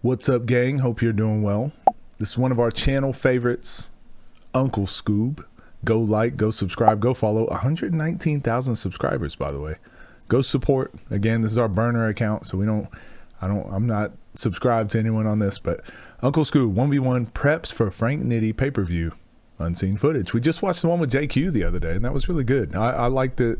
What's up, gang? Hope you're doing well. This is one of our channel favorites, Uncle Skoob. Go like, go subscribe, go follow. 119,000 subscribers, by the way. Go support. Again, this is our burner account, so I'm not subscribed to anyone on this, but Uncle Skoob 1v1 preps for Frank Nitti pay-per-view unseen footage. We just watched the one with JQ the other day, and that was really good. I like that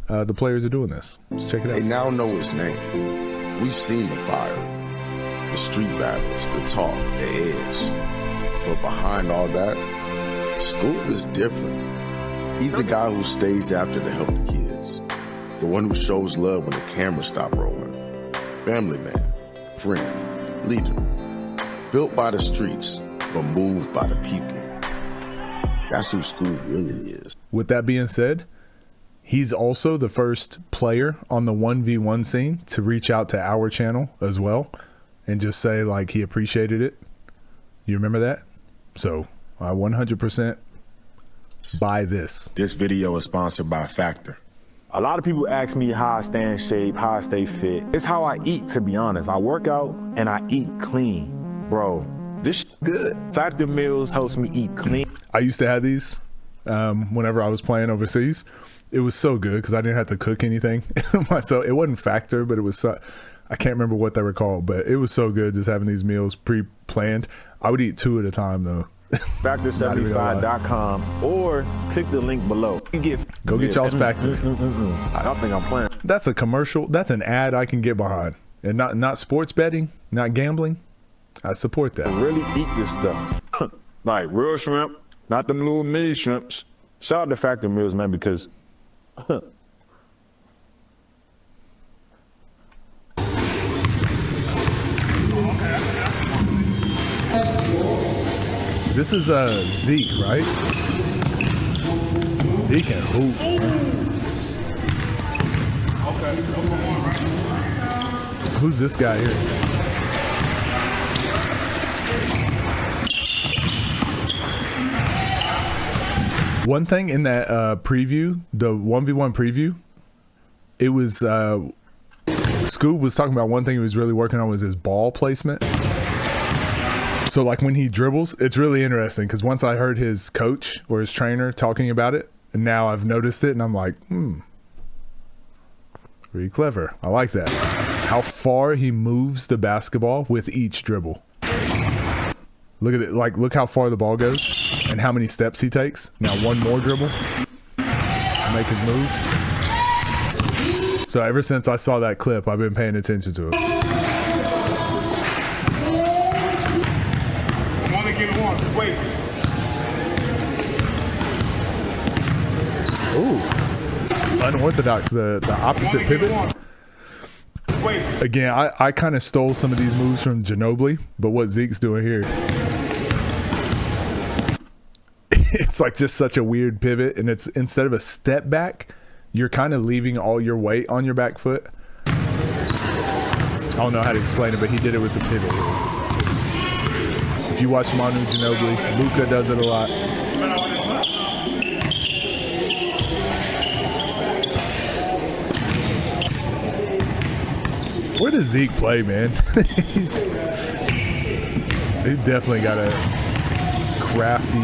the players are doing this. Let's check it out. They now know his name. We've seen the fire, the street battles, the talk, the edge. But behind all that, Skoob is different. He's the guy who stays after to help the kids. The one who shows love when the cameras stop rolling. Family man, friend, leader. Built by the streets, but moved by the people. That's who Skoob really is. With that being said, he's also the first player on the 1v1 scene to reach out to our channel as well and just say like he appreciated it. You remember that? So I 100% buy this. This video is sponsored by Factor. A lot of people ask me how I stay in shape, how I stay fit. It's how I eat, to be honest. I work out and I eat clean. Bro, this good. Factor meals helps me eat clean. I used to have these whenever I was playing overseas. It was so good because I didn't have to cook anything myself. It wasn't Factor, but it was I can't remember what they were called, but it was so good just having these meals pre-planned. I would eat 2 at a time though. Factor75.com or click the link below. Go get y'all's Factor. I don't think I'm playing. That's a commercial. That's an ad I can get behind, and not sports betting, not gambling. I support that. Really eat this stuff. Like real shrimp, not them little mini shrimps. Shout out to Factor meals, man, because this is Zeke, right? He can hoop. Who's this guy here? One thing in that preview, the 1v1 preview, it was Skoob was talking about one thing he was really working on was his ball placement. So like when he dribbles, it's really interesting because once I heard his coach or his trainer talking about it, and now I've noticed it and I'm like, pretty clever. I like that. How far he moves the basketball with each dribble. Look at it, like look how far the ball goes and how many steps he takes. Now one more dribble to make his move. So ever since I saw that clip, I've been paying attention to it. Ooh, unorthodox, the opposite pivot. Again, I kind of stole some of these moves from Ginobili, but what Zeke's doing here, it's like just such a weird pivot, and it's instead of a step back, you're kind of leaving all your weight on your back foot. I don't know how to explain it, but he did it with the pivot. If you watch Manu Ginobili, Luka does it a lot. Where does Zeke play, man? He definitely got a crafty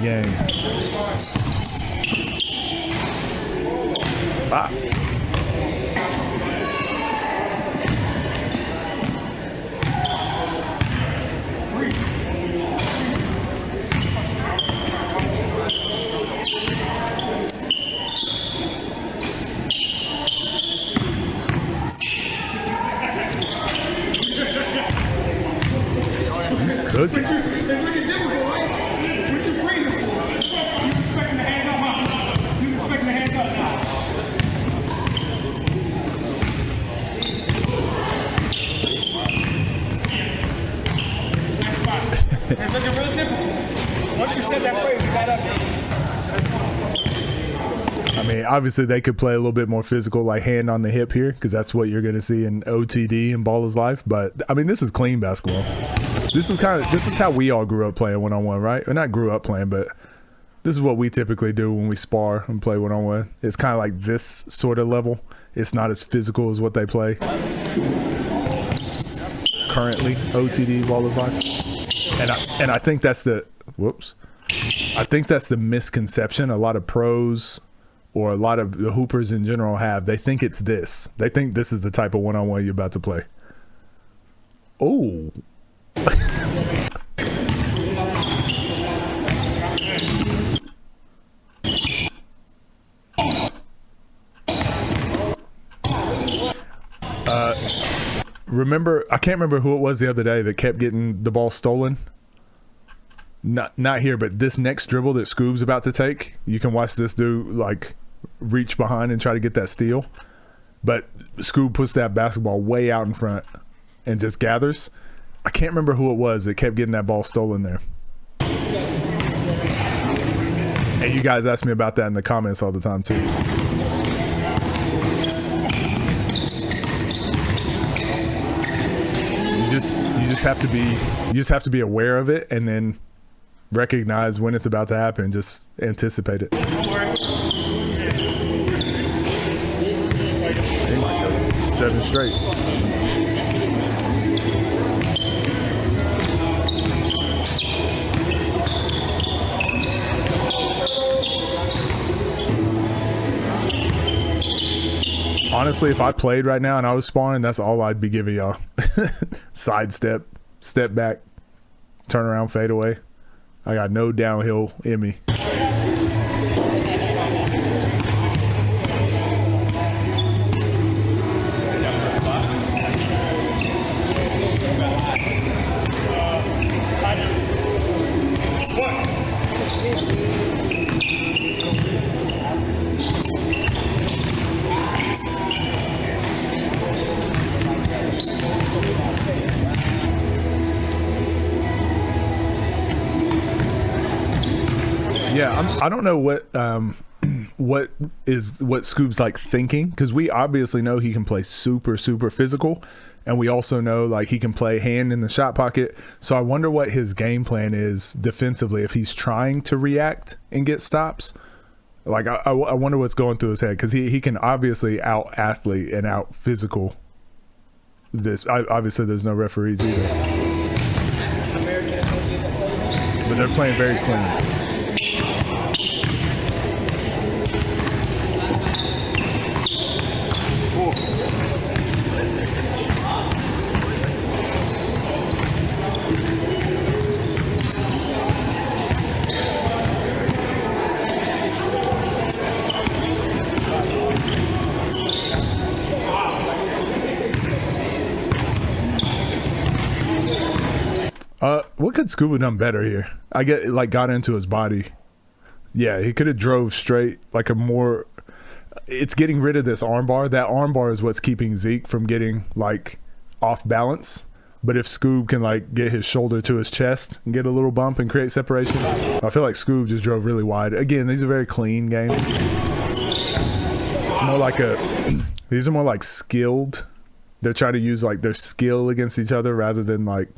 game. Ah. He's cooking. It's looking real difficult. Once you said that phrase, you got up there. I mean, obviously they could play a little bit more physical, like hand on the hip here, because that's what you're going to see in OTD and Ball is Life. But I mean, this is clean basketball. This is how we all grew up playing one-on-one, right? Or not grew up playing, but This is what we typically do when we spar and play one-on-one. It's kind of like this sort of level. it's not as physical as what they play currently. OTD while it's live, and I think that's the I think that's the misconception a lot of pros or a lot of the hoopers in general have. They think it's this. They think this is the type of one-on-one you're about to play. Oh. Remember, I can't remember who it was the other day that kept getting the ball stolen. Not here, but this next dribble that Skoob's about to take, you can watch this dude like reach behind and try to get that steal. But Skoob puts that basketball way out in front and just gathers. I can't remember who it was that kept getting that ball stolen there. And you guys ask me about that in the comments all the time too. You just have to be aware of it and then recognize when it's about to happen. Just anticipate it. They might go 7 straight. Honestly, if I played right now and I was sparring, that's all I'd be giving y'all. Sidestep, step back, turn around, fade away. I got no downhill in me. Yeah, I don't know what Skoob's like thinking, because we obviously know he can play super physical, and we also know like he can play hand in the shot pocket. So I wonder what his game plan is defensively, if he's trying to react and get stops. Like I wonder what's going through his head, because he can obviously out athlete and out physical this. Obviously there's no referees either, but they're playing very clean. What could Skoob have done better here? I get like got into his body. Yeah, he could have drove straight like a more. It's getting rid of this armbar. That armbar is what's keeping Zeke from getting like off balance. But if Skoob can like get his shoulder to his chest and get a little bump and create separation, I feel like Skoob just drove really wide. Again, these are very clean games. It's more like these are more like skilled. They're trying to use like their skill against each other rather than like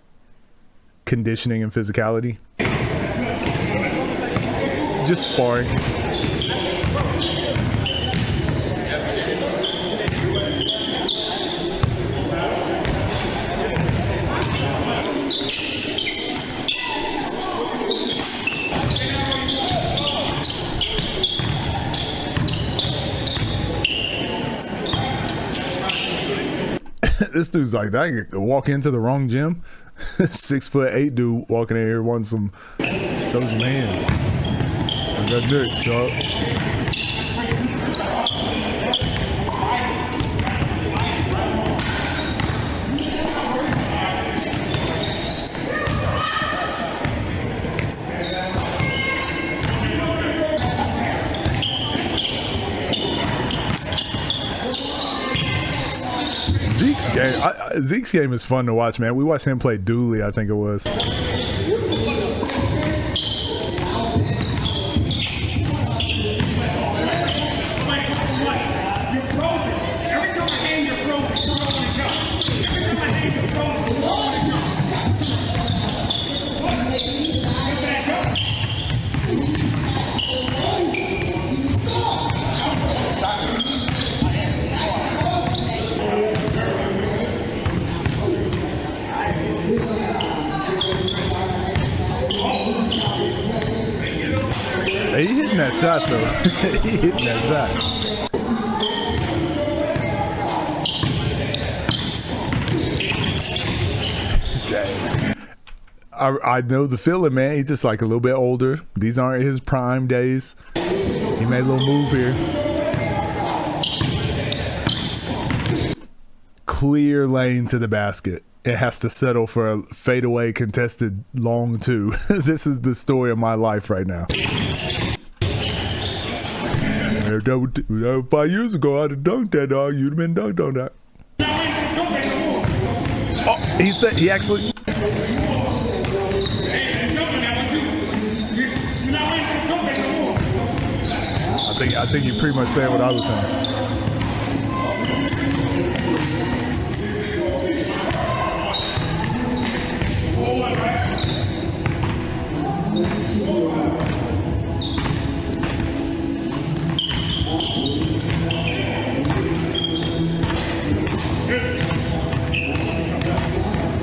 conditioning and physicality. Just sparring. This dude's like, I could walk into the wrong gym. 6'8" dude walking in here wanting some hands. I got next, dog. Zeke's game is fun to watch, man. We watched him play Dooley, I think it was. shot though. He hitting that shot. Dang. I know the feeling, man. He's just like a little bit older. These aren't his prime days. He made a little move here. Clear lane to the basket. It has to settle for a fadeaway contested long two. This is the story of my life right now. 5 years ago, I'd have dunked that dog. You'd have been dunked on that. Oh, he said he actually. I think you pretty much said what I was saying.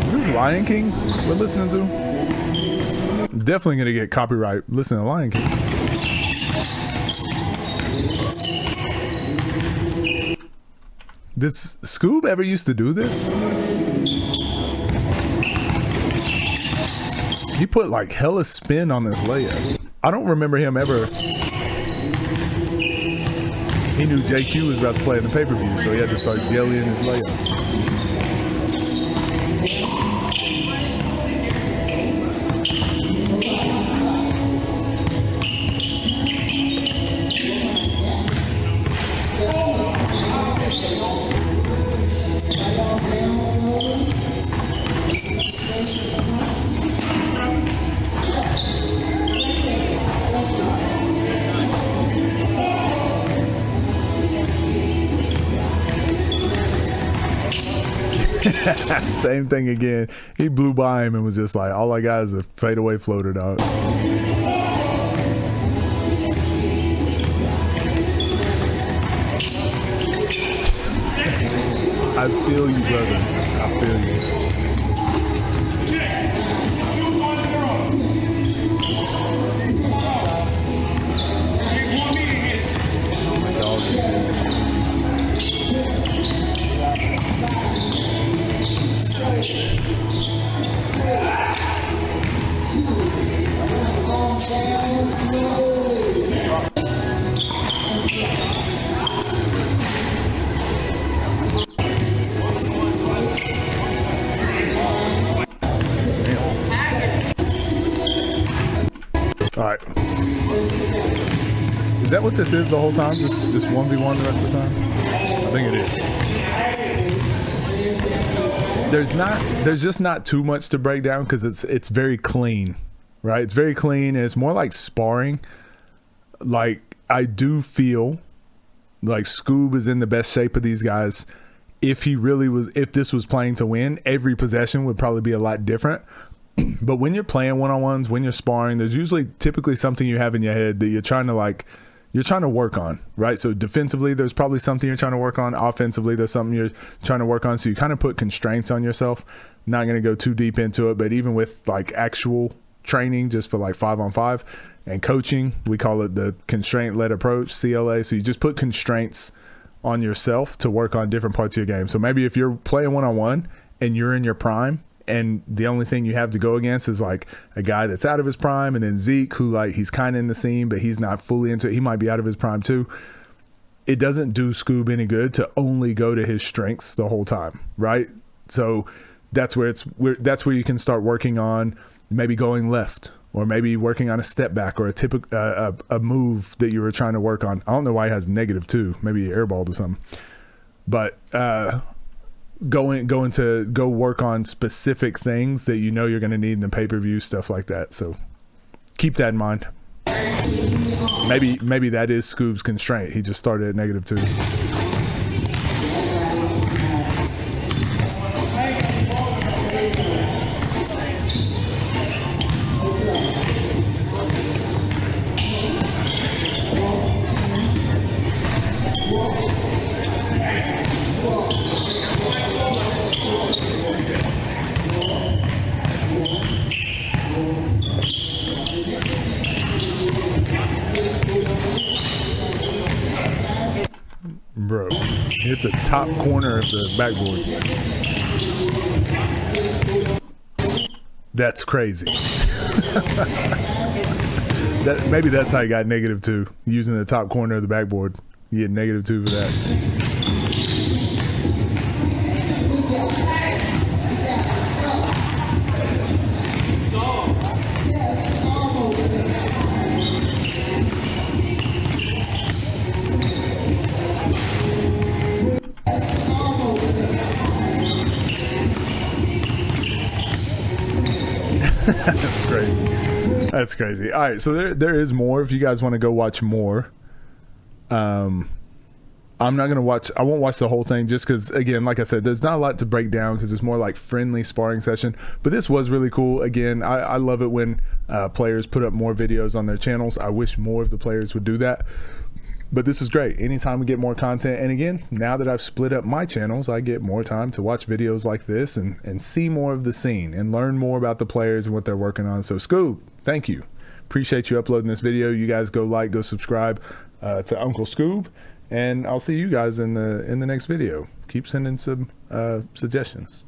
Is this Lion King we're listening to? Definitely gonna get copyright listening to Lion King. Did Skoob ever used to do this? He put like hella spin on this layup. I don't remember him ever. He knew JQ was about to play in the pay-per-view, so he had to start jellying his layup. Same thing again. He blew by him and was just like, all I got is a fadeaway floater, dog. I feel you, brother. I feel you. All right. Is that what this is the whole time? Just 1v1 the rest of the time? I think it is. There's just not too much to break down because it's very clean, right? It's very clean and it's more like sparring. Like I do feel like Skoob is in the best shape of these guys. If this was playing to win, every possession would probably be a lot different. But when you're playing one-on-ones, when you're sparring, there's usually typically something you have in your head that you're trying to work on, right? So defensively, there's probably something you're trying to work on. Offensively, there's something you're trying to work on. So you kind of put constraints on yourself. Not going to go too deep into it, but even with like actual training, just for like 5-on-5 and coaching, we call it the constraint-led approach, CLA. So you just put constraints on yourself to work on different parts of your game. So maybe if you're playing one-on-one and you're in your prime, and the only thing you have to go against is like a guy that's out of his prime, and then Zeke, who like he's kind of in the scene, but he's not fully into it. He might be out of his prime too. It doesn't do Skoob any good to only go to his strengths the whole time, right? So that's where you can start working on maybe going left, or maybe working on a step back or a move that you were trying to work on. I don't know why he has -2. Maybe he airballed or something, but go work on specific things that you know you're going to need in the pay-per-view, stuff like that. So keep that in mind. Maybe that is Skoob's constraint. He just started at -2. the top corner of the backboard. That's crazy. Maybe that's how you got -2, using the top corner of the backboard. You get -2 for that. That's crazy. That's crazy. All right, so there is more. If you guys want to go watch more, I'm not gonna watch. I won't watch the whole thing just because, again, like I said, there's not a lot to break down because it's more like friendly sparring session. But this was really cool. Again, I love it when players put up more videos on their channels. I wish more of the players would do that. But this is great. Anytime we get more content, and again, now that I've split up my channels, I get more time to watch videos like this and see more of the scene and learn more about the players and what they're working on. So Skoob, thank you. Appreciate you uploading this video. You guys go like, go subscribe to Uncle Skoob, and I'll see you guys in the next video. Keep sending some suggestions.